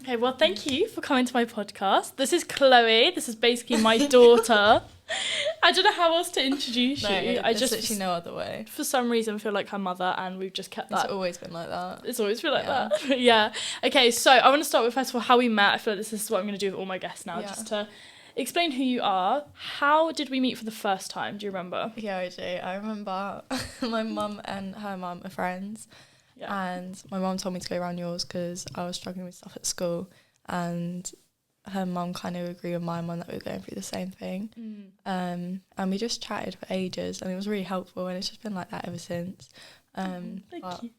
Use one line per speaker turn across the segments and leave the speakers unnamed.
Okay, well, thank you for coming to my podcast. This is Chloe. This is basically my daughter. I don't know how else to introduce you. I just
literally no other way.
For some reason, feel like her mother, and we've just kept that.
It's always been like that.
It's always been like that. Yeah. Okay, so I want to start with, first of all, how we met. I feel like this is what I'm going to do with all my guests now, just to explain who you are. How did we meet for the first time? Do you remember?
Yeah, I do. I remember my mum and her mum are friends. Yeah. And my mum told me to go around yours because I was struggling with stuff at school, and her mum kind of agreed with my mum that we were going through the same thing. And we just chatted for ages, and it was really helpful, and it's just been like that ever since.
Thank you.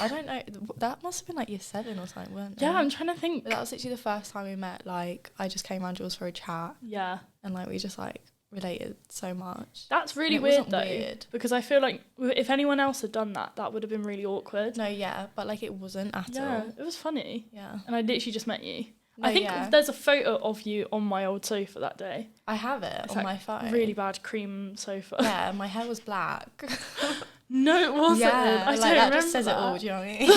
I don't know, that must have been like year 7 or something, weren't it?
Yeah, I'm trying to think.
But that was literally the first time we met. Like, I just came around yours for a chat.
Yeah.
And like we just like related so much.
That's really weird though, because I feel like if anyone else had done that, that would have been really awkward.
No, yeah, but like it wasn't at all.
Yeah, it was funny.
Yeah.
And I literally just met you.
No,
I think there's a photo of you on my old sofa that day.
I have it on my phone.
Really bad cream sofa.
Yeah, my hair was black.
No, it wasn't.
Yeah,
I
like
don't
that just says it all, do you know what I mean?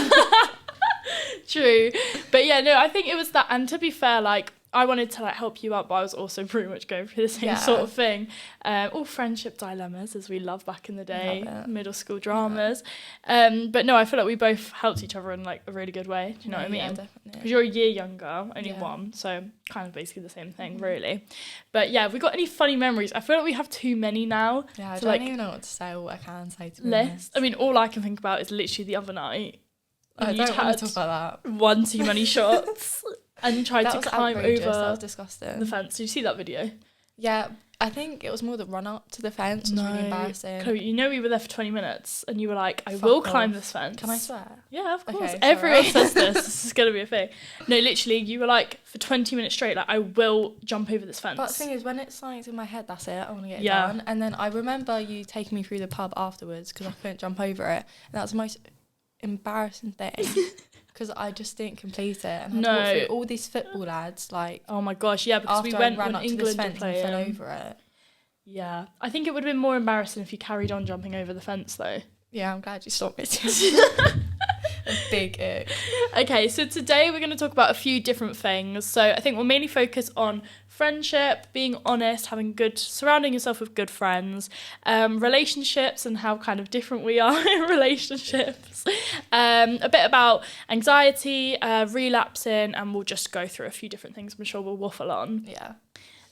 True. But yeah, no, I think it was that. And to be fair, like, I wanted to like help you out, but I was also pretty much going through the same sort of thing. All friendship dilemmas, as we loved back in the day, middle school dramas. But no, I feel like we both helped each other in like a really good way. Do you know what I mean?
Yeah, definitely.
Because you're a year younger, only one, so kind of basically the same thing, really. But yeah, have we got any funny memories? I feel like we have too many now.
Yeah, I don't even know what to say or what I can say to be
honest. I mean, all I can think about is literally the other night.
I don't want to talk about that.
One too many shots. And tried to climb over
that was disgusting.
the fence. Did you see that video?
Yeah, I think it was more the run up to the fence was really embarrassing.
Chloe, you know we were there for 20 minutes and you were like, I will climb this fence.
Can I swear?
Yeah, of course. Okay, everyone says this. This is going to be a thing. No, literally, you were like, for 20 minutes straight, like, I will jump over this fence.
But the thing is, when it's something in my head, that's it. I want to get it done. And then I remember you taking me through the pub afterwards because I couldn't jump over it. And that was the most embarrassing thing. Because I just didn't complete it, and I had to walk through all these football lads, like,
oh my gosh, yeah, because we went when England to play,
and fell over it.
Yeah, I think it would have been more embarrassing if you carried on jumping over the fence, though.
Yeah, I'm glad you stopped me. A big ick.
Okay, so today we're going to talk about a few different things. So I think we'll mainly focus on friendship, being honest, surrounding yourself with good friends, relationships and how kind of different we are in relationships, a bit about anxiety, relapsing, and we'll just go through a few different things. I'm sure we'll waffle on.
Yeah.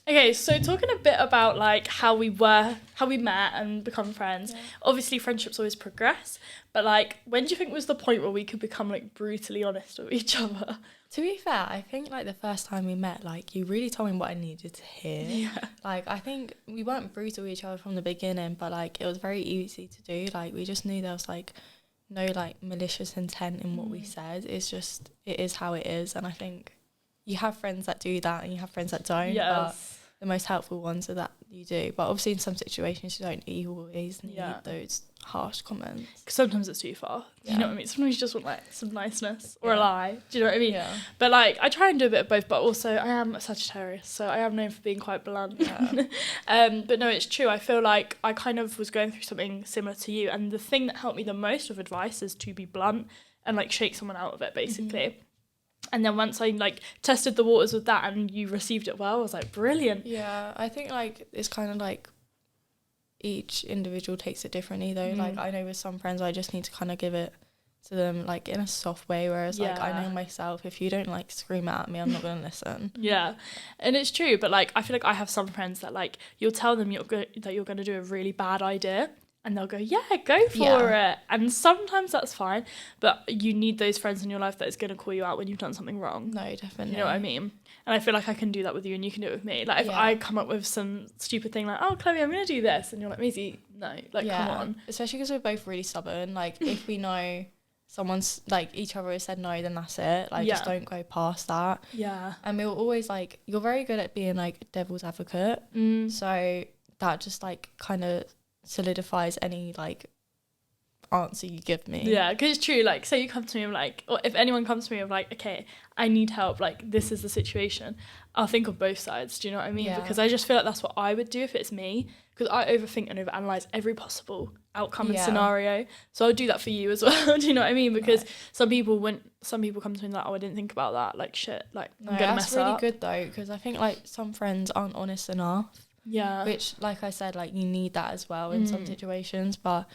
Okay, so talking a bit about like how we met and become friends. Yeah. Obviously, friendships always progress, but like, when do you think was the point where we could become like brutally honest with each other?
To be fair, I think like the first time we met, like you really told me what I needed to hear.
Yeah.
Like I think we weren't brutal with each other from the beginning, but like it was very easy to do. Like we just knew there was like no like malicious intent in what we said. It is how it is, and I think you have friends that do that and you have friends that don't.
Yes.
But the most helpful ones are that you do. But obviously in some situations you always need those harsh comments.
Because sometimes it's too far. Do you know what I mean? Sometimes you just want like some niceness or a lie. Do you know what I mean?
Yeah.
But like I try and do a bit of both, but also I am a Sagittarius, so I am known for being quite blunt. Yeah. But no, it's true. I feel like I kind of was going through something similar to you, and the thing that helped me the most with advice is to be blunt and like shake someone out of it, basically. Mm-hmm. And then once I like tested the waters with that and you received it well, I was like, brilliant.
Yeah, I think like it's kind of like each individual takes it differently though. Like I know with some friends I just need to kind of give it to them like in a soft way, whereas like I know myself, if you don't like scream at me, I'm not going to listen.
Yeah, and it's true, but like I feel like I have some friends that like you'll tell them that you're going to do a really bad idea, and they'll go, yeah, go for it. And sometimes that's fine, but you need those friends in your life that is going to call you out when you've done something wrong.
No, definitely.
You know what I mean? And I feel like I can do that with you and you can do it with me. Like if I come up with some stupid thing like, oh, Chloe, I'm going to do this. And you're like, Maisie, no, like come on.
Especially because we're both really stubborn. Like if we know someone's like each other has said no, then that's it. Like just don't go past that.
Yeah.
And we were always like, you're very good at being like devil's advocate. So that just like kind of solidifies any like answer you give me.
Yeah, because it's true. Like, say you come to me with like, or if anyone comes to me with like, okay, I need help. Like, this is the situation. I'll think of both sides. Do you know what I mean?
Yeah.
Because I just feel like that's what I would do if it's me. Because I overthink and overanalyze every possible outcome and scenario. So I'll do that for you as well. Do you know what I mean? Because some people come to me like, oh, I didn't think about that. Like, shit. Like, I'm gonna mess up.
That's really good though, because I think like some friends aren't honest enough.
Yeah.
Which, like I said, like you need that as well in some situations, but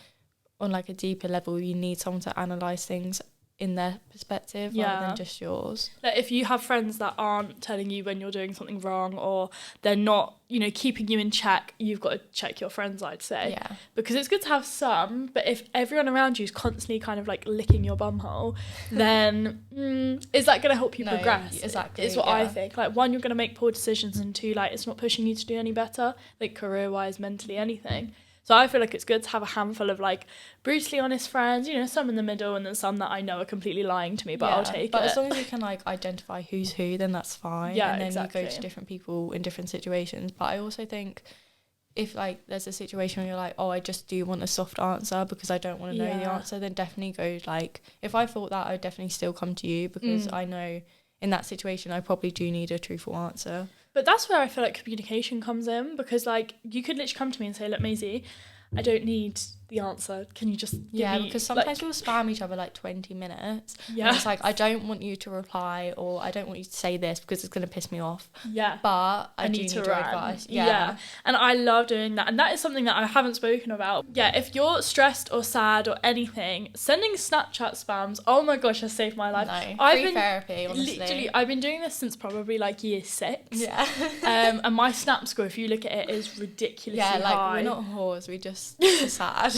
on like a deeper level, you need someone to analyze things in their perspective rather than just yours.
Like if you have friends that aren't telling you when you're doing something wrong, or they're not, you know, keeping you in check, you've got to check your friends, I'd say.
Yeah.
Because it's good to have some, but if everyone around you is constantly kind of like licking your bumhole, then is that going to help you progress?
Exactly.
Is what I think. Like, one, you're going to make poor decisions, and two, like, it's not pushing you to do any better, like career-wise, mentally, anything. So I feel like it's good to have a handful of like brutally honest friends, you know, some in the middle and then some that I know are completely lying to me, but I'll take it.
But as long as you can like identify who's who, then that's fine.
Yeah,
and then
exactly.
you go to different people in different situations. But I also think if like there's a situation where you're like, oh, I just do want a soft answer because I don't want to know the answer, then definitely go like, if I thought that, I'd definitely still come to you, because I know in that situation I probably do need a truthful answer.
But that's where I feel like communication comes in, because like you could literally come to me and say, look, Maisie, I don't need the answer. Can you just give me,
because sometimes we'll spam each other like 20 minutes.
Yeah.
And it's like, I don't want you to reply, or I don't want you to say this because it's going to piss me off.
Yeah.
But I do need your advice. Yeah.
And I love doing that. And that is something that I haven't spoken about. Yeah, if you're stressed or sad or anything, sending Snapchat spams, oh my gosh, has saved my life.
No, free therapy, honestly.
Literally, I've been doing this since probably like year 6.
Yeah.
And my Snap score, if you look at it, is ridiculously high.
Yeah, like, we're not whores, we just are sad.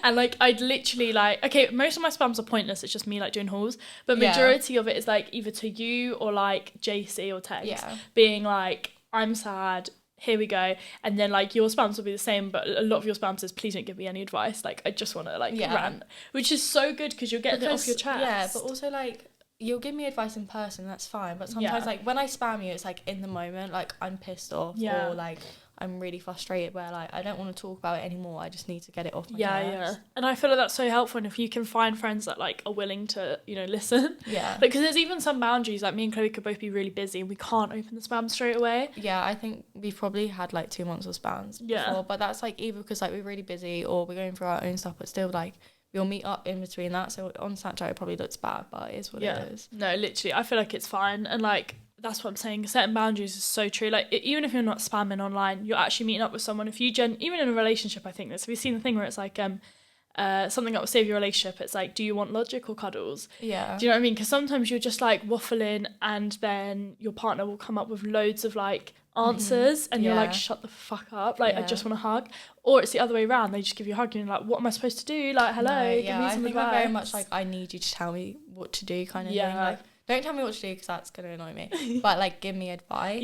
And like I'd literally like, okay, most of my spams are pointless, it's just me like doing hauls, but majority of it is like either to you or like JC or Tex being like, I'm sad, here we go. And then like your spams will be the same, but a lot of your spams is, please don't give me any advice, like I just want to like rant, which is so good because you're getting it off your chest.
Yeah, but also like you'll give me advice in person, that's fine, but sometimes like when I spam you, it's like in the moment, like I'm pissed off or like I'm really frustrated, where like I don't want to talk about it anymore, I just need to get it off my chest.
And I feel like that's so helpful, and if you can find friends that like are willing to, you know, listen, because there's even some boundaries, like me and Chloe could both be really busy and we can't open the spam straight away. I think we've probably had like 2 months of spams before, but that's like either because like we're really busy or we're going through our own stuff, but still like we'll meet up in between that. So on Snapchat it probably looks bad, but it is what it is. No, literally, I feel like it's fine. And like that's what I'm saying, setting boundaries is so true. Like even if you're not spamming online, you're actually meeting up with someone. If you even in a relationship, I think this, have you seen the thing where it's like something that will save your relationship, it's like, do you want logic or cuddles? Do you know what I mean? Because sometimes you're just like waffling and then your partner will come up with loads of like answers and you're like, shut the fuck up, like I just want a hug. Or it's the other way around, they just give you a hug and you're like, what am I supposed to do? Like, hello, give me some advice. I'm very much like, I need you to tell me what to do kind of thing. Like, don't tell me what to do because that's going to annoy me, but like give me advice.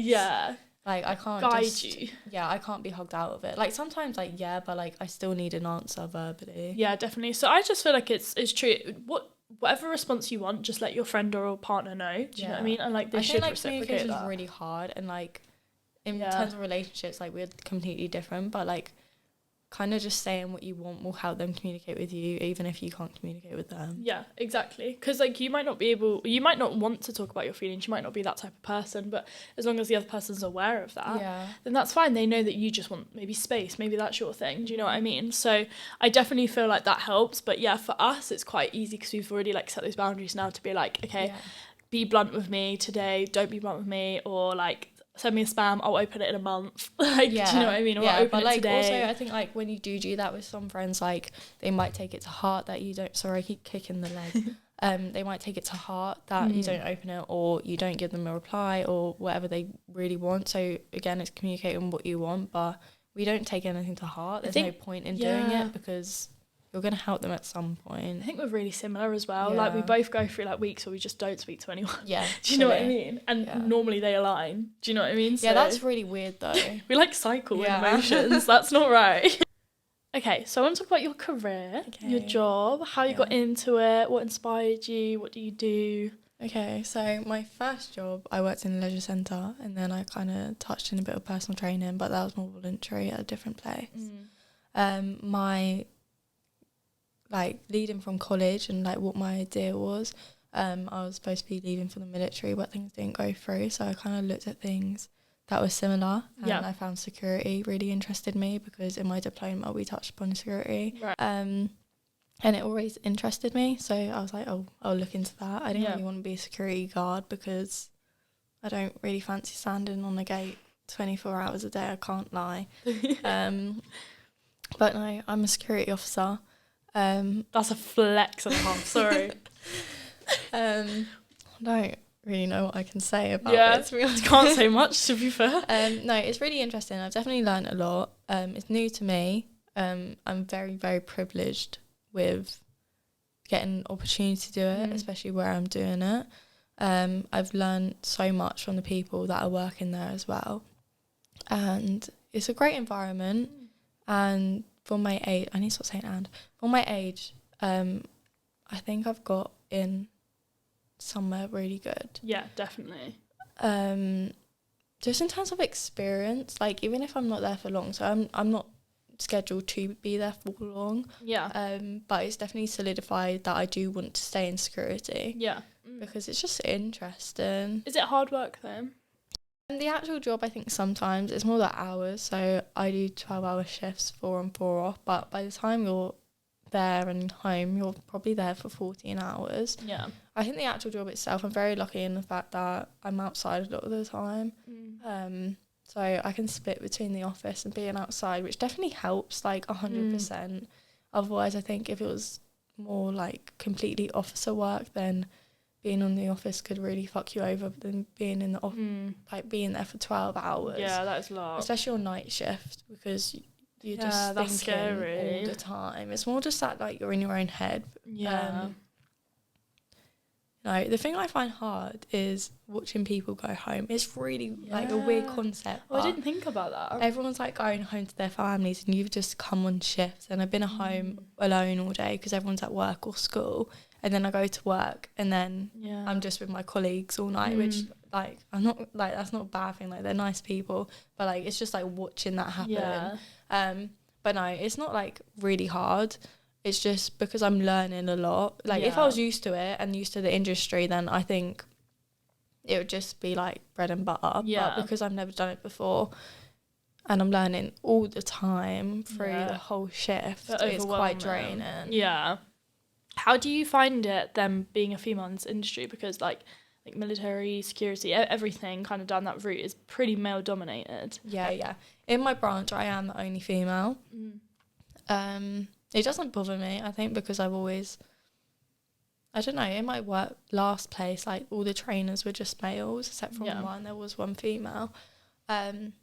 Like I can't guide you. I can't be hugged out of it. Like sometimes like but like I still need an answer verbally. Definitely. So I just feel like it's true. Whatever response you want, just let your friend or partner know. Do you know what I mean? And like they should reciprocate that. Communication is really hard, and like in terms of relationships, like we're completely different, but like kind of just saying what you want will help them communicate with you, even if you can't communicate with them. Yeah, exactly. Because like you might not want to talk about your feelings, you might not be that type of person, but as long as the other person's aware of that, then that's fine. They know that you just want maybe space, maybe that's your thing. Do you know what I mean? So I definitely feel like that helps. But yeah, for us it's quite easy because we've already like set those boundaries now to be like, okay, be blunt with me today, don't be blunt with me, or like send me a spam, I'll open it in a month. Like, do you know what I mean? Or I'll open it today. Also I think like when you do that with some friends, like they might take it to heart that you don't, sorry I keep kicking the leg, they might take it to heart that you don't open it or you don't give them a reply or whatever they really want. So again, it's communicating what you want, but we don't take anything to heart. There's no point in doing it because you're going to help them at some point. I think we're really similar as well. Like we both go through like weeks where we just don't speak to anyone. Do you know what I mean? And normally they align. Do you know what I mean? So that's really weird though. We like cycle in emotions. That's not right. Okay, so I want to talk about your career, your job, how you got into it, what inspired you, what do you do? Okay, so my first job, I worked in a leisure centre and then I kind of touched in a bit of personal training, but that was more voluntary at a different place. My
like leading from college and like what my idea was. I was supposed to be leaving for the military, but things didn't go through. So I kind of looked at things that were similar, and I found security really interested me, because in my diploma we touched upon security.
Right.
And it always interested me. So I was like, oh, I'll look into that. I didn't really want to be a security guard because I don't really fancy standing on the gate 24 hours a day, I can't lie. But no, I'm a security officer.
That's a flex and a half, sorry.
I don't really know what I can say about it, to be honest.
Can't say much, to be fair.
No, it's really interesting. I've definitely learned a lot. It's new to me. I'm very, very privileged with getting an opportunity to do it, especially where I'm doing it. I've learned so much from the people that are working there as well. And it's a great environment. And for my age, I need to stop saying and. For my age, I think I've got in somewhere really good.
Yeah, definitely.
Just in terms of experience, like even if I'm not there for long, so I'm not scheduled to be there for long.
Yeah.
But it's definitely solidified that I do want to stay in security.
Yeah.
Because it's just interesting.
Is it hard work then?
And the actual job, I think sometimes it's more the hours. So I do 12-hour shifts, 4 on 4 off. But by the time you're there and home, you're probably there for 14 hours.
Yeah.
I think the actual job itself, I'm very lucky in the fact that I'm outside a lot of the time. So I can split between the office and being outside, which definitely helps, like 100%. Otherwise, I think if it was more like completely officer work, then being on the office could really fuck you over than being in the like being there for 12 hours.
Yeah, that is a lot.
Especially on night shift, because you're just
that's
thinking
scary
all the time. It's more just that like you're in your own head.
Yeah.
No, the thing I find hard is watching people go home. It's really like a weird concept.
Oh, I didn't think about that.
Everyone's like going home to their families, and you've just come on shift, and I've been at home alone all day because everyone's at work or school, and then I go to work, and then I'm just with my colleagues all night, which like I'm not like, that's not a bad thing, like they're nice people, but like it's just like watching that happen. But no, it's not like really hard. It's just because I'm learning a lot. Like if I was used to it and used to the industry, then I think it would just be like bread and butter.
Yeah.
But because I've never done it before and I'm learning all the time through the whole shift, it's quite draining.
Yeah. How do you find it, them being a female in this industry? Because like military, security, everything kind of down that route is pretty male dominated.
Yeah. In my branch, I am the only female. It doesn't bother me, I think, because I've always, I don't know, in my work last place, like all the trainers were just males, except for one, there was one female. But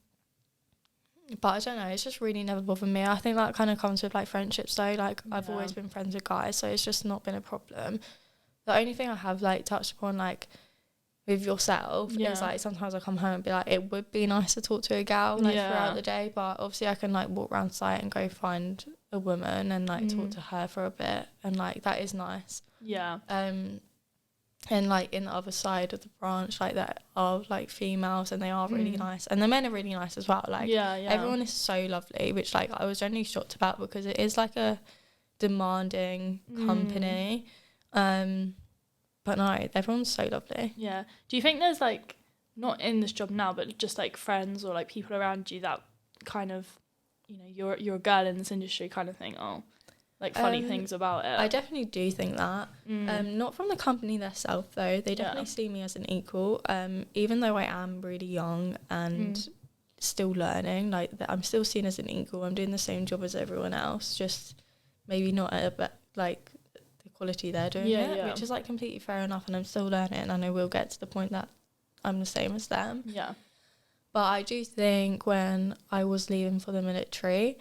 I don't know, it's just really never bothered me. I think that kind of comes with like friendships though, like I've always been friends with guys, so it's just not been a problem. The only thing I have like touched upon like with yourself is like sometimes I come home and be like, it would be nice to talk to a gal like throughout the day, but obviously I can like walk around site and go find a woman and like talk to her for a bit, and like that is nice. And like in the other side of the branch, like that are like females, and they are really nice, and the men are really nice as well. Like everyone is so lovely, which like I was genuinely shocked about, because it is like a demanding company. But no, everyone's so lovely.
Yeah. Do you think there's like, not in this job now, but just like friends or like people around you that kind of, you know, you're a girl in this industry kind of thing, like funny things about it?
I definitely do think that. Not from the company themselves though. They definitely see me as an equal. Even though I am really young and still learning, like I'm still seen as an equal. I'm doing the same job as everyone else, just maybe not at a like quality they're doing which is like completely fair enough, and I'm still learning, and I will get to the point that I'm the same as them. But I do think when I was leaving for the military,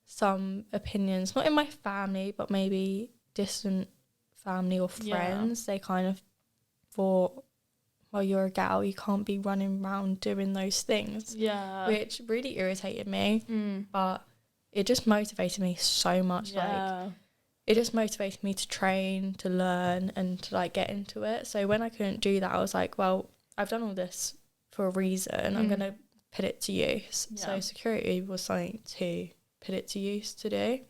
some opinions, not in my family but maybe distant family or friends, they kind of thought, well, you're a gal, you can't be running around doing those things, which really irritated me. But it just motivated me so much. Like it just motivated me to train, to learn, and to like get into it. So when I couldn't do that, I was like, well, I've done all this for a reason. I'm going to put it to use. So security was something to put it to use to do.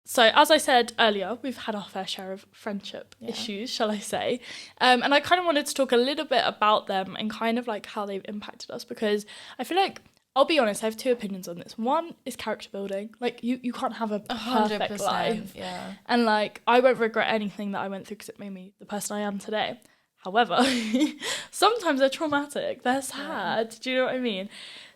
So as I said earlier, we've had our fair share of friendship issues, shall I say. And I kind of wanted to talk a little bit about them and kind of like how they've impacted us, because I feel like, I'll be honest, I have two opinions on this. One is character building. Like, you can't have a perfect
100%,
life.
yeah.
And like, I won't regret anything that I went through because it made me the person I am today. However, sometimes they're traumatic. They're sad. Yeah. Do you know what I mean?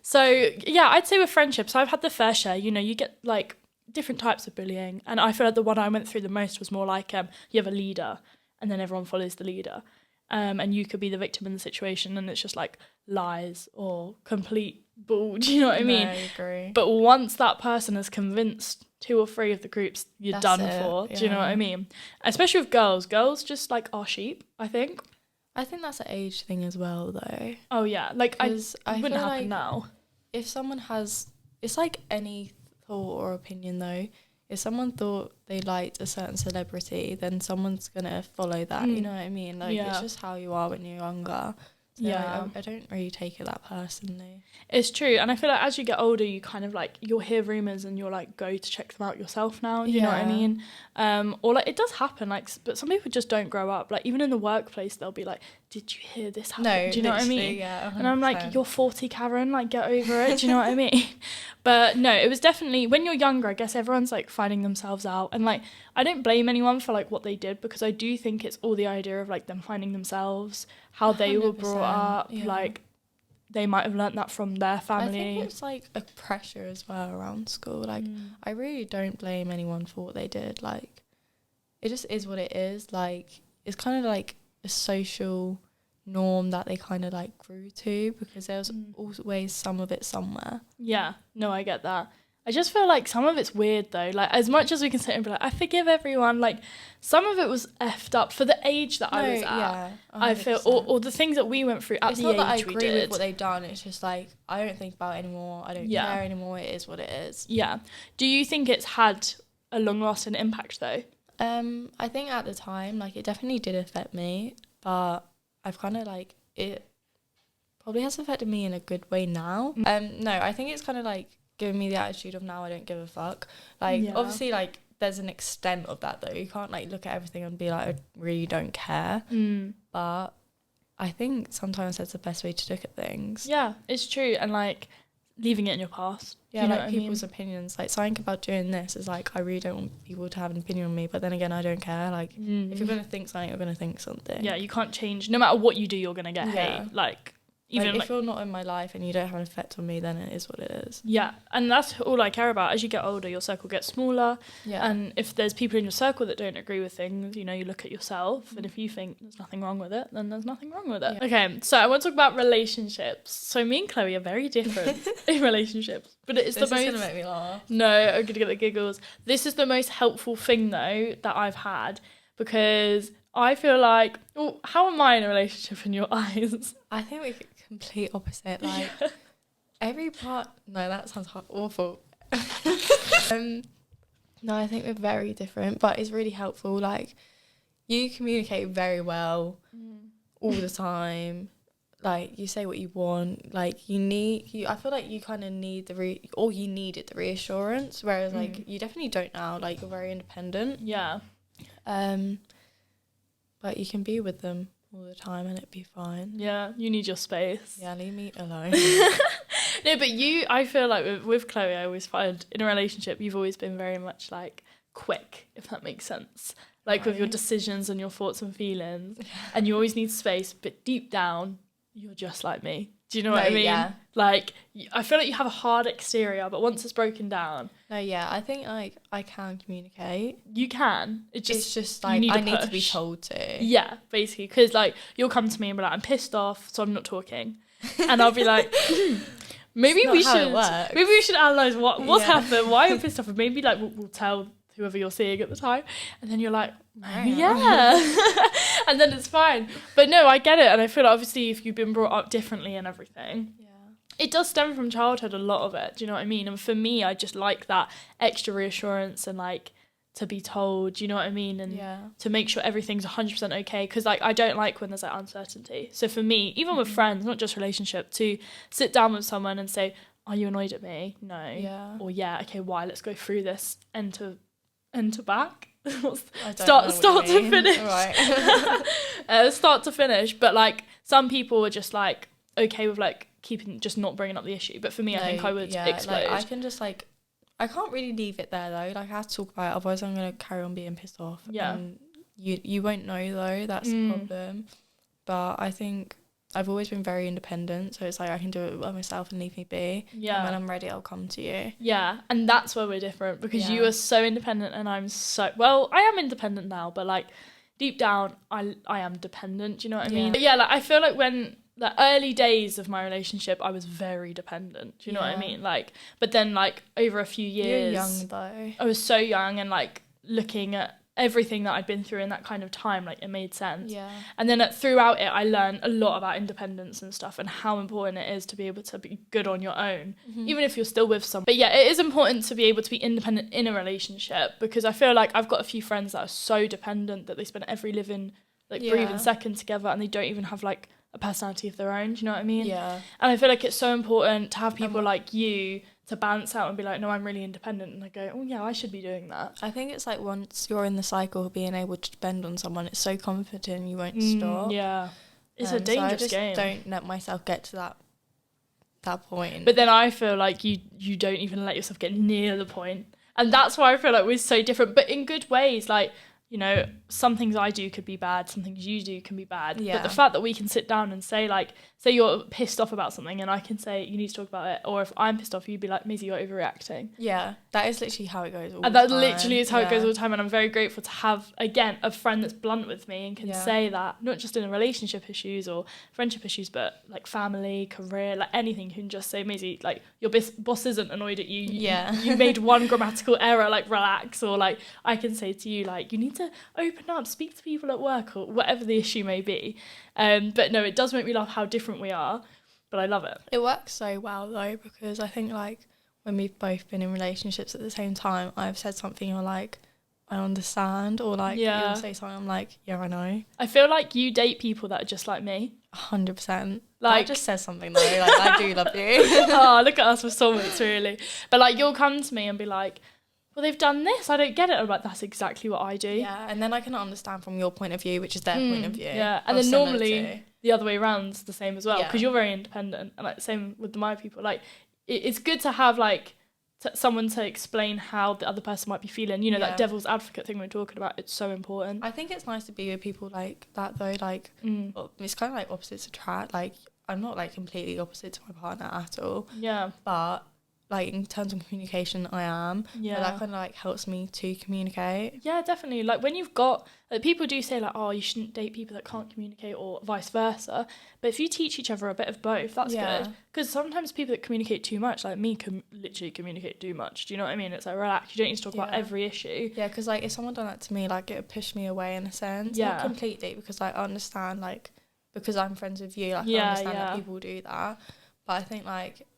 So yeah, I'd say with friendships, I've had the fair share. You know, you get like different types of bullying, and I feel like the one I went through the most was more like you have a leader and then everyone follows the leader, and you could be the victim in the situation, and it's just like lies or complete bull. Do you know what I mean?
I agree.
But once that person has convinced 2 or 3 of the groups, you're
That's
done
it,
for.
yeah.
Do you know what I mean? Especially with girls just like are sheep, I think.
I think that's an age thing as well, though.
Oh yeah, like I
Because
wouldn't
feel
happen
like
now.
if someone has, it's like any thought or opinion though. If someone thought they liked a certain celebrity, then someone's gonna follow that. You know what I mean? Like, it's just how you are when you're younger. So
Yeah.
like, I don't really take it that personally.
It's true, and I feel like as you get older, you kind of like, you'll hear rumours and you'll like go to check them out yourself now. Do you know what I mean? Or like, it does happen, like, but some people just don't grow up. Like, even in the workplace, they'll be like, "Did you hear this happen?"
No,
do you know what I mean?
Yeah, 100%.
And I'm like, "You're 40, Karen. Like, get over it." Do you know what I mean? But no, it was definitely when you're younger. I guess everyone's like finding themselves out, and like, I don't blame anyone for like what they did, because I do think it's all the idea of like them finding themselves, how they were brought up, like. They might have learnt that from their family.
I think it's like a pressure as well around school. Like, I really don't blame anyone for what they did. Like, it just is what it is. Like, it's kind of like a social norm that they kind of like grew to, because there's always some of it somewhere.
Yeah, no, I get that. I just feel like some of it's weird though. Like, as much as we can sit and be like, I forgive everyone, like, some of it was effed up for the age that I was at.
Yeah, 100%.
I feel, or the things that we went through at
it's
the
not
age
that I
we
agree
did.
with what they've done. It's just like, I don't think about it anymore. I don't care anymore. It is what it is.
Yeah. Do you think it's had a long-lasting impact though?
I think at the time, like, it definitely did affect me, but I've kind of like, it probably has affected me in a good way now. No, I think it's kind of like giving me the attitude of now I don't give a fuck. Like, obviously, like, there's an extent of that though. You can't like look at everything and be like, I really don't care. But I think sometimes that's the best way to look at things.
Yeah, it's true. And like, leaving it in your past.
Yeah,
you know
like
what
people's
I mean?
opinions. Like, something about doing this is like, I really don't want people to have an opinion on me, but then again, I don't care. Like, if you're going to think something, you're going to think something.
Yeah, you can't change. No matter what you do, you're going to get hate. Like, even
like, if you're not in my life and you don't have an effect on me, then it is what it is.
Yeah, and that's all I care about. As you get older, your circle gets smaller.
Yeah.
And if there's people in your circle that don't agree with things, you know, you look at yourself, and if you think there's nothing wrong with it, then there's nothing wrong with it. Yeah. Okay, so I want to talk about relationships. So me and Chloe are very different in relationships, but it is the most...
This is going to make me laugh.
No, I'm going to get the giggles. This is the most helpful thing, though, that I've had, because I feel like... Well, how am I in a relationship in your eyes?
I think we're complete opposite. Like, every part... No, that sounds awful. No, I think we're very different, but it's really helpful. Like, you communicate very well all the time. Like, you say what you want. Like, I feel like you kind of need you needed the reassurance, whereas like you definitely don't now. Like, you're very independent.
Yeah.
But you can be with them all the time and it'd be fine.
Yeah, you need your space.
Yeah, leave me alone.
No, but I feel like with Chloe, I always find in a relationship, you've always been very much like quick, if that makes sense. Like with your decisions and your thoughts and feelings, and you always need space, but deep down, you're just like me. Do you know what I mean?
Yeah.
Like, I feel like you have a hard exterior, but once it's broken down...
No, yeah, I think, like, I can communicate.
You can.
It's just like, I need to be told to.
Yeah, basically. Because, like, you'll come to me and be like, I'm pissed off, so I'm not talking. And I'll be like, maybe we should analyse what's happened, why you're pissed off, and maybe, like, we'll tell whoever you're seeing at the time, and then you're like, yeah. And then it's fine. But no, I get it, and I feel like obviously if you've been brought up differently and everything, it does stem from childhood, a lot of it. Do you know what I mean? And for me, I just like that extra reassurance and like to be told, do you know what I mean? And to make sure everything's 100% okay, because like I don't like when there's like uncertainty. So for me, even with friends, not just relationship, to sit down with someone and say, are you annoyed at me? No.
Yeah.
Or yeah, okay, why? Let's go through this, and to enter back.
I don't
start
know
start
what you
to
mean.
finish.
Right.
Start to finish. But like some people are just like okay with like keeping, just not bringing up the issue. But for me, I think I would explode.
Like I can just like, I can't really leave it there though. Like I have to talk about it, otherwise I'm gonna carry on being pissed off.
Yeah.
And you won't know though. That's the problem. But I think I've always been very independent, so it's like I can do it by myself and leave me be.
Yeah.
And when I'm ready, I'll come to you.
Yeah, and that's where we're different, because you
Yeah.
are so independent and I'm so, well, I am independent now, but like deep down I am dependent, do you know what I mean?
Yeah.
But yeah, like I feel like when the early days of my relationship I was very dependent, do you know what I
Yeah.
mean? Like, but then like over a few years,
You're young though.
I was so young, and like looking at everything that I'd been through in that kind of time, like it made sense.
Yeah.
And then throughout it, I learned a lot about independence and stuff, and how important it is to be able to be good on your own, even if you're still with someone. But yeah, it is important to be able to be independent in a relationship, because I feel like I've got a few friends that are so dependent that they spend every living, like breathing second together, and they don't even have like a personality of their own. Do you know what I mean?
Yeah.
And I feel like it's so important to have people like you to balance out and be like, no, I'm really independent, and I go, oh yeah, I should be doing that.
I think it's like once you're in the cycle of being able to depend on someone, it's so comforting, you won't stop.
Yeah, it's a dangerous
so I just
game.
don't let myself get to that point.
But then I feel like you don't even let yourself get near the point, and that's why I feel like we're so different, but in good ways. Like, you know, some things I do could be bad, some things you do can be bad.
Yeah.
But the fact that we can sit down and say, like, say you're pissed off about something, and I can say, you need to talk about it. Or if I'm pissed off, you'd be like, Maisie, you're overreacting.
Yeah, that is literally how it goes all
And
the
that
time.
literally is how it goes all the time. And I'm very grateful to have, again, a friend that's blunt with me and can say that, not just in a relationship issues or friendship issues, but like family, career, like anything. You can just say, Maisie, like, your boss isn't annoyed at you. You made one grammatical error, like, relax. Or like, I can say to you, like, you need to open up, speak to people at work, or whatever the issue may be. But no, it does make me laugh how different we are, but I love it.
It works so well though, because I think like when we've both been in relationships at the same time, I've said something, you're like, I understand, or like you'll say something, I'm like, yeah, I know.
I feel like you date people that are just like me.
100%.
Like,
that just says something though. Like, I do love you.
Oh, look at us, we're soulmates, really. But like, you'll come to me and be like, well, they've done this, I don't get it. I'm like, that's exactly what I do.
Yeah, and then I can understand from your point of view, which is their point of view.
Yeah, and then normally the other way around's the same as well, because you're very independent, and like same with my people. Like, it's good to have like someone to explain how the other person might be feeling. You know, that devil's advocate thing we're talking about. It's so important.
I think it's nice to be with people like that though. Like, it's kind of like opposites attract. Like, I'm not like completely opposite to my partner at all.
Yeah.
But like in terms of communication, I am.
Yeah.
But that kind of like helps me to communicate.
Yeah, definitely. Like when you've got, like, people do say like, oh, you shouldn't date people that can't communicate, or vice versa. But if you teach each other a bit of both, that's good. Because sometimes people that communicate too much, like me, can literally communicate too much. Do you know what I mean? It's like, relax. You don't need to talk about every issue.
Yeah, because like if someone done that to me, like it would push me away in a sense.
Yeah.
Not completely, because like I understand, like, because I'm friends with you, like I understand that people do that. But I think like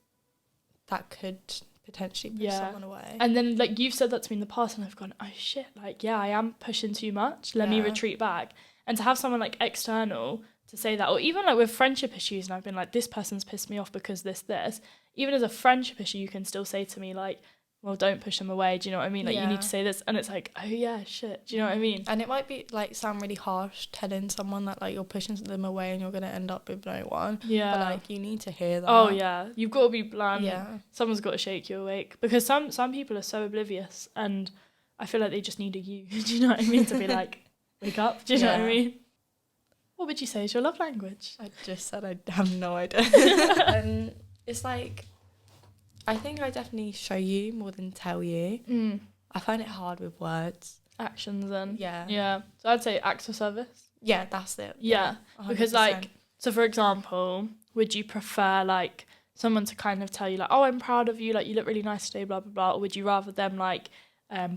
that could potentially push someone away.
And then like you've said that to me in the past, and I've gone, oh shit, like I am pushing too much, let me retreat back. And to have someone like external to say that, or even like with friendship issues, and I've been like, this person's pissed me off because this, even as a friendship issue, you can still say to me like, well, don't push them away, do you know what I mean? Like, you need to say this, and it's like, oh yeah, shit, do you know what I mean?
And it might be like sound really harsh telling someone that like you're pushing them away and you're going to end up with no one.
Yeah.
But like you need to hear that.
Oh yeah, you've got to be blunt.
Yeah.
Someone's got to shake you awake, because some people are so oblivious, and I feel like they just need a you, do you know what I mean? To be like, wake up, do you know what I mean? What would you say is your love language?
I just said I have no idea. It's like, I think I definitely show you more than tell you. I find it hard with words.
Actions then.
Yeah.
Yeah. So I'd say acts of service.
Yeah, that's it.
Yeah.
100%.
Because like, so for example, would you prefer like someone to kind of tell you like, oh, I'm proud of you, like you look really nice today, blah, blah, blah, or would you rather them like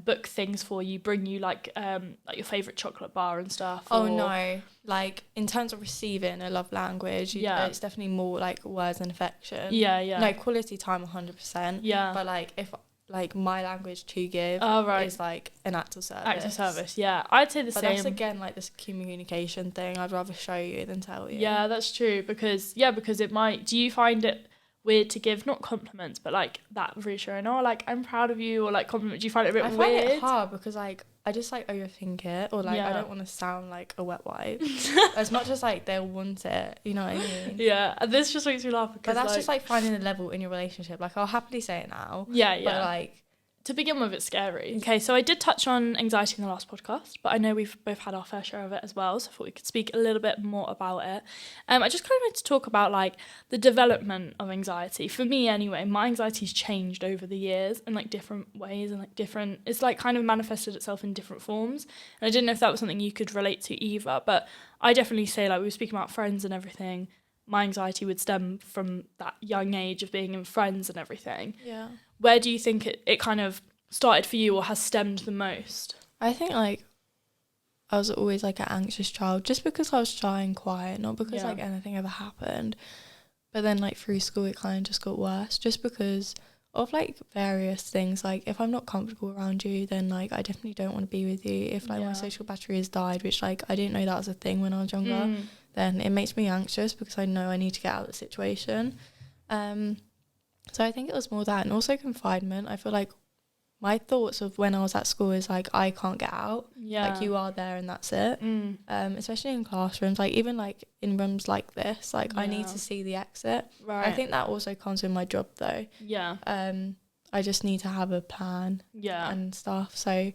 book things for you, bring you like your favourite chocolate bar and stuff?
Oh no, like in terms of receiving a love language, it's definitely more like words and affection.
Yeah.
No, quality time 100%.
Yeah.
But like if like my language to give is like an act of service.
Act of service, yeah. I'd say the same.
But that's again like this communication thing. I'd rather show you than tell you.
Yeah, that's true, because it might, do you find it weird to give, not compliments, but like that reassuring, oh, like I'm proud of you, or like compliment? Do you find it a bit
I
weird?
find it hard because like I just like overthink it, or like I don't want to sound like a wet wipe as much as like they'll want it, you know what I mean?
Yeah, and this just makes me laugh because
but that's just like finding a level in your relationship. Like I'll happily say it now,
yeah,
but like
to begin with, it's scary. Okay, so I did touch on anxiety in the last podcast, but I know we've both had our fair share of it as well, so I thought we could speak a little bit more about it. I just kind of wanted to talk about like the development of anxiety. For me anyway, my anxiety's changed over the years in like different ways and like different, it's like kind of manifested itself in different forms. And I didn't know if that was something you could relate to either, but I definitely say, like we were speaking about friends and everything, my anxiety would stem from that young age of being in friends and everything.
Yeah.
Where do you think it kind of started for you or has stemmed the most?
I think like I was always like an anxious child just because I was shy and quiet, not because like anything ever happened. But then like through school it kind of just got worse just because of like various things. Like if I'm not comfortable around you, then like I definitely don't want to be with you. If like my social battery has died, which like I didn't know that was a thing when I was younger, then it makes me anxious because I know I need to get out of the situation. So I think it was more that, and also confinement. I feel like my thoughts of when I was at school is like I can't get out. Like you are there and that's it. Especially in classrooms, like even like in rooms like this, like I need to see the exit.
Right.
I think that also comes with my job though.
Yeah.
I just need to have a plan.
Yeah.
And stuff. So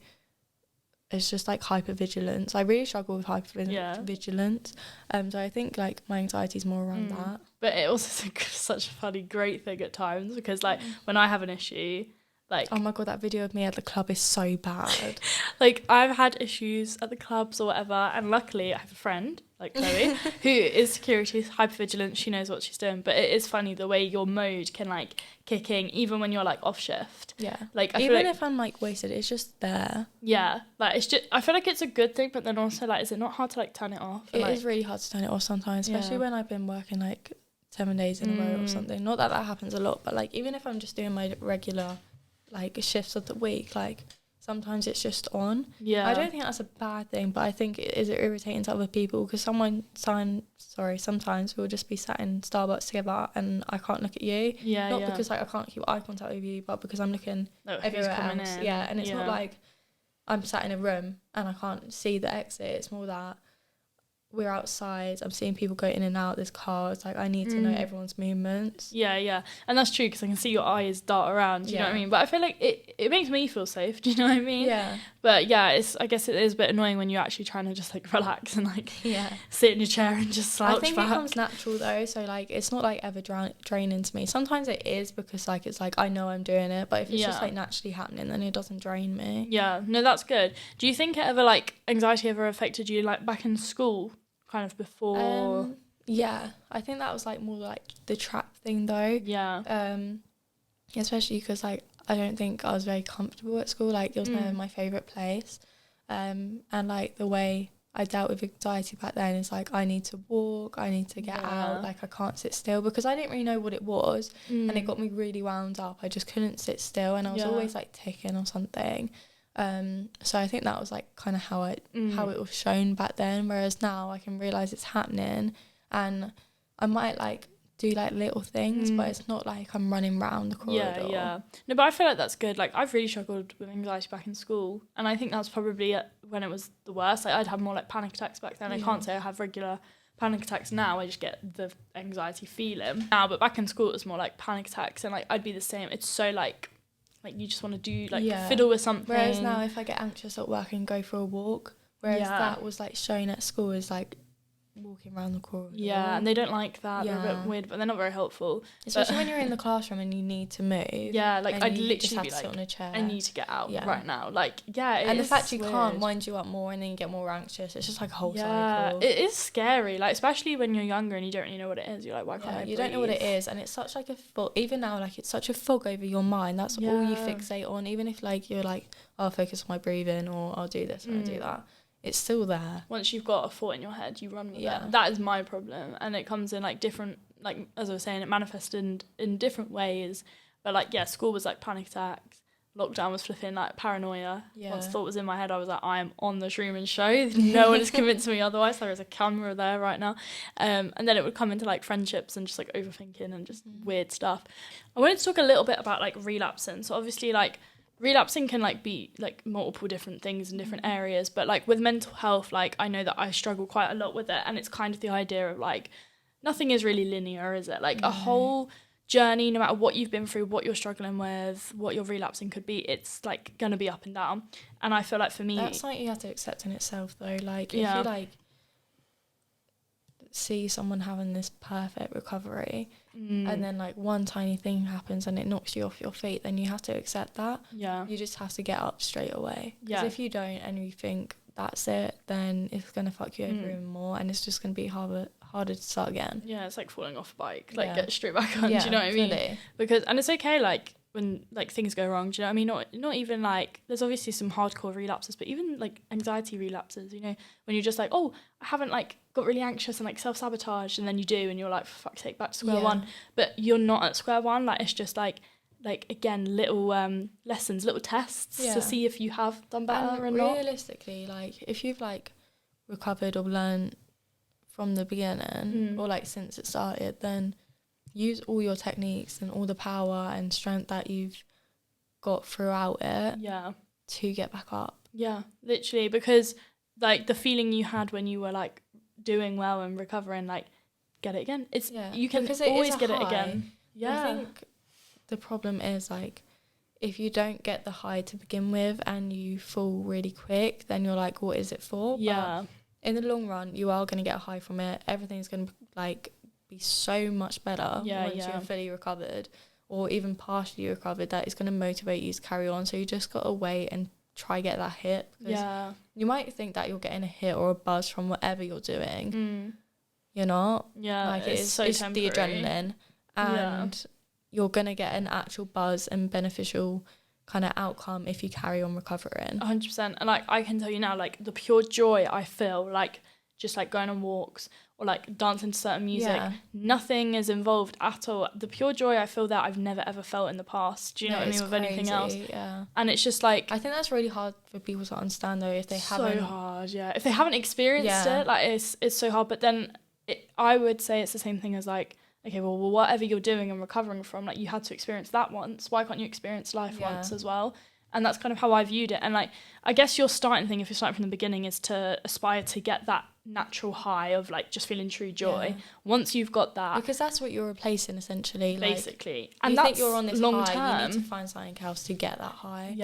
it's just like hypervigilance. I really struggle with hypervigilance. So I think like my anxiety is more around that.
But it also is such a funny, great thing at times because like when I have an issue, like,
oh my god, that video of me at the club is so bad.
Like I've had issues at the clubs or whatever, and luckily I have a friend like Chloe who is security, hypervigilant. She knows what she's doing. But it is funny the way your mode can like kick in even when you're like off shift.
Yeah.
Like
even like, if I'm like wasted, it's just there.
Yeah. Like it's just, I feel like it's a good thing, but then also like is it not hard to like turn it off?
It is really hard to turn it off sometimes, especially when I've been working like 7 days in a row or something. Not that happens a lot, but like even if I'm just doing my regular like shifts of the week, like sometimes it's just on. Yeah. I don't think that's a bad thing, but I think it is irritating to other people because sometimes we'll just be sat in Starbucks together and I can't look at you. Yeah. Not because like I can't keep eye contact with you, but because I'm looking everywhere else. In. Yeah. And it's not like I'm sat in a room and I can't see the exit. It's more that we're outside, I'm seeing people go in and out, there's cars, like I need to know everyone's movements. Yeah, and that's true because I can see your eyes dart around, you know what I mean? But I feel like it makes me feel safe, do you know what I mean? Yeah. But yeah, I guess it is a bit annoying when you're actually trying to just like relax and like sit in your chair and just slouch back. I think it comes natural though, so like it's not like ever draining to me. Sometimes it is because like it's like I know I'm doing it, but if it's just like naturally happening, then it doesn't drain me.
Yeah, no, that's good. Do you think it ever like anxiety ever affected you like back in school? Kind of before
yeah, I think that was like more like the trap thing though. Especially because like I don't think I was very comfortable at school, like it was never my favourite place, and like the way I dealt with anxiety back then is like I need to walk, I need to get out, like I can't sit still because I didn't really know what it was and it got me really wound up. I just couldn't sit still and I was always like ticking or something. So I think that was like kind of how it was shown back then, whereas now I can realise it's happening and I might like do like little things but it's not like I'm running round the corridor.
No, but I feel like that's good. Like I've really struggled with anxiety back in school and I think that's probably when it was the worst. Like I'd have more like panic attacks back then. I can't say I have regular panic attacks now. I just get the anxiety feeling now, but back in school it was more like panic attacks and like I'd be the same. It's so like you just want to do like fiddle with something.
Whereas now if I get anxious at work and go for a walk, whereas that was like shown at school as like walking around the corridor.
Yeah, and they don't like that. They're a bit weird, but they're not very helpful.
Especially when you're in the classroom and you need to move.
Yeah, like I'd literally
just have
be
to sit on a chair.
I need to get out right now. Like, and
the fact you can't wind you up more and then you get more anxious. It's just like a whole cycle.
It is scary, like especially when you're younger and you don't really know what it is. You're like, why can't I breathe?
You don't know what it is, and it's such like a fog. Even now, like it's such a fog over your mind. That's all you fixate on. Even if like you're like, I'll focus on my breathing or I'll do this or I'll do that. It's still there.
Once you've got a thought in your head, you run with it. That is my problem. And it comes in like different, like as I was saying, it manifested in different ways. But like, school was like panic attacks. lockdown was flipping like paranoia.
Yeah.
Once thought was in my head, I was like, I am on the Truman Show. No one has convinced me otherwise. There is a camera there right now. And then it would come into like friendships and just like overthinking and just weird stuff. I wanted to talk a little bit about like relapsing. So obviously like relapsing can like be like multiple different things in different areas, but like with mental health, like I know that I struggle quite a lot with it, and it's kind of the idea of like nothing is really linear, is it? Like a whole journey, no matter what you've been through, what you're struggling with, what your relapsing could be, it's like gonna be up and down. And I feel like for me,
that's something you have to accept in itself though. Like if you like see someone having this perfect recovery and then like one tiny thing happens and it knocks you off your feet, then you have to accept that. You just have to get up straight away, because if you don't and you think that's it, then it's gonna fuck you over even more, and it's just gonna be harder to start again.
It's like falling off a bike, like get straight back on. Do you know what I mean?
Fully.
Because, and it's okay like when like things go wrong, do you know what I mean? Not even like, there's obviously some hardcore relapses, but even like anxiety relapses, you know, when you're just like, oh, I haven't like got really anxious and like self-sabotage, and then you do and you're like, for fuck's sake, back to square one. But you're not at square one. Like it's just like again, little lessons, little tests to see if you have done better
and
or not.
Realistically, like if you've like recovered or learned from the beginning or like since it started, then use all your techniques and all the power and strength that you've got throughout it to get back up. Literally,
because like the feeling you had when you were like doing well and recovering, like get it again. It's you can always get it again.
I think the problem is like if you don't get the high to begin with and you fall really quick, then you're like, what is it for? But in the long run, you are going to get a high from it. Everything's going to like be so much better once you're fully recovered or even partially recovered, that it's going to motivate you to carry on. So you just got to wait and try get that hit, because you might think that you're getting a hit or a buzz from whatever you're doing. You're not. Like it's the adrenaline, and you're going to get an actual buzz and beneficial kind of outcome if you carry on recovering.
100%. And like I can tell you now, like the pure joy I feel, like just like going on walks or like dancing to certain music, nothing is involved at all. The pure joy I feel that I've never ever felt in the past. Do you know what I mean? With anything else. And it's just like,
I think that's really hard for people to understand though, if they haven't.
So hard, if they haven't experienced it, like it's so hard. But then I would say it's the same thing as like, okay, well, whatever you're doing and recovering from, like you had to experience that once. Why can't you experience life once as well? And that's kind of how I viewed it. And like, I guess your starting thing, if you're starting from the beginning, is to aspire to get that natural high of like just feeling true joy. Once you've got that,
because that's what you're replacing essentially,
basically.
Like,
and
you
that's
think you're on this
long
high,
term.
you need to find something else to get that high.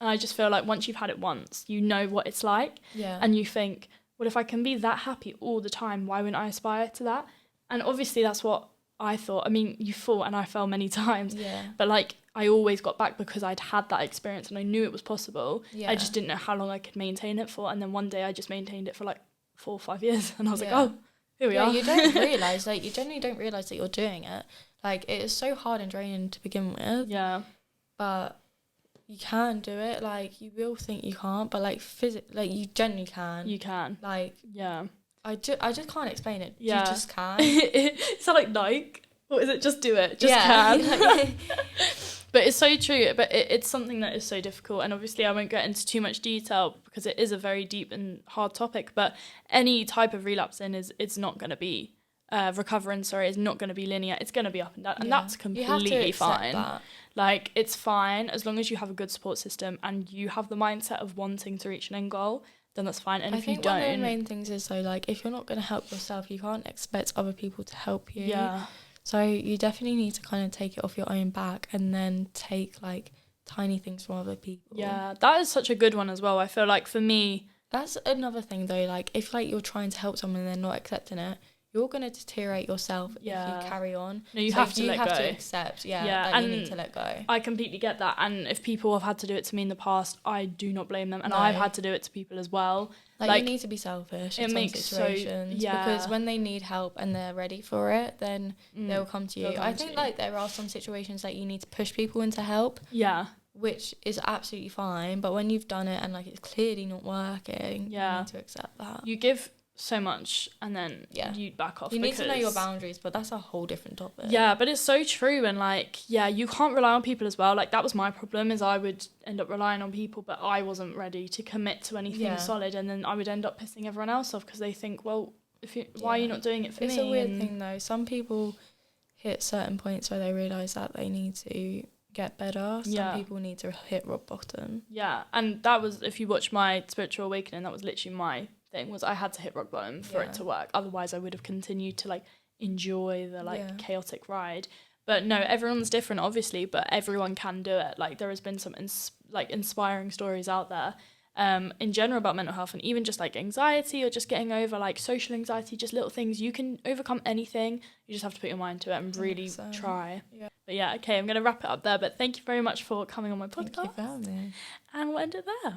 And I just feel like once you've had it once, you know what it's like. And you think, well, if I can be that happy all the time, why wouldn't I aspire to that? And obviously that's what I thought. I mean, you fall and I fell many times, but like I always got back because I'd had that experience and I knew it was possible. I just didn't know how long I could maintain it for, and then one day I just maintained it for like 4 or 5 years, and I was like, oh, here we are.
You don't realise, like you generally don't realise that you're doing it. Like it is so hard and draining to begin with. But you can do it. Like you will think you can't, but like like you genuinely can.
You can.
Like I just can't explain it. You just can.
It's not like Nike. What is it? Just do it. Just can. But it's so true. But it's something that is so difficult. And obviously I won't get into too much detail because it is a very deep and hard topic. But any type of relapsing it's not going to be recovering. Is not going to be linear. It's going to be up and down, and that's completely fine.
That.
Like it's fine as long as you have a good support system and you have the mindset of wanting to reach an end goal. Then that's fine. And if you don't,
one of the main things is though, like if you're not going to help yourself, you can't expect other people to help you. So you definitely need to kind of take it off your own back and then take like tiny things from other people.
That is such a good one as well. I feel like for me,
that's another thing though. Like if like you're trying to help someone and they're not accepting it, you're going to deteriorate yourself if you carry on.
No, you have to let go.
You have to accept, that you need to let go.
I completely get that. And if people have had to do it to me in the past, I do not blame them. And I've had to do it to people as well.
Like you need to be selfish in some situations. Because when they need help and they're ready for it, then they'll come to you. I think like there are some situations that you need to push people into help. Which is absolutely fine. But when you've done it and like it's clearly not working, you need to accept that.
You give so much and then you back off.
You need to know your boundaries, but that's a whole different topic.
Yeah, but it's so true. And like, yeah, you can't rely on people as well. Like, that was my problem, is I would end up relying on people, but I wasn't ready to commit to anything solid. And then I would end up pissing everyone else off because they think, well, why are you not doing it for me?
It's a weird thing though. Some people hit certain points where they realise that they need to get better. Some people need to hit rock bottom.
Yeah, and that was, if you watch my spiritual awakening, that was literally my thing, was I had to hit rock bottom for it to work. Otherwise I would have continued to like enjoy the like chaotic ride. But no, everyone's different obviously, but everyone can do it. Like, there has been some inspiring stories out there in general about mental health, and even just like anxiety or just getting over like social anxiety, just little things. You can overcome anything. You just have to put your mind to it and really try. Yeah. But yeah, okay, I'm going to wrap it up there. But thank you very much for coming on my podcast.
Thank you for having me.
And we'll end it there.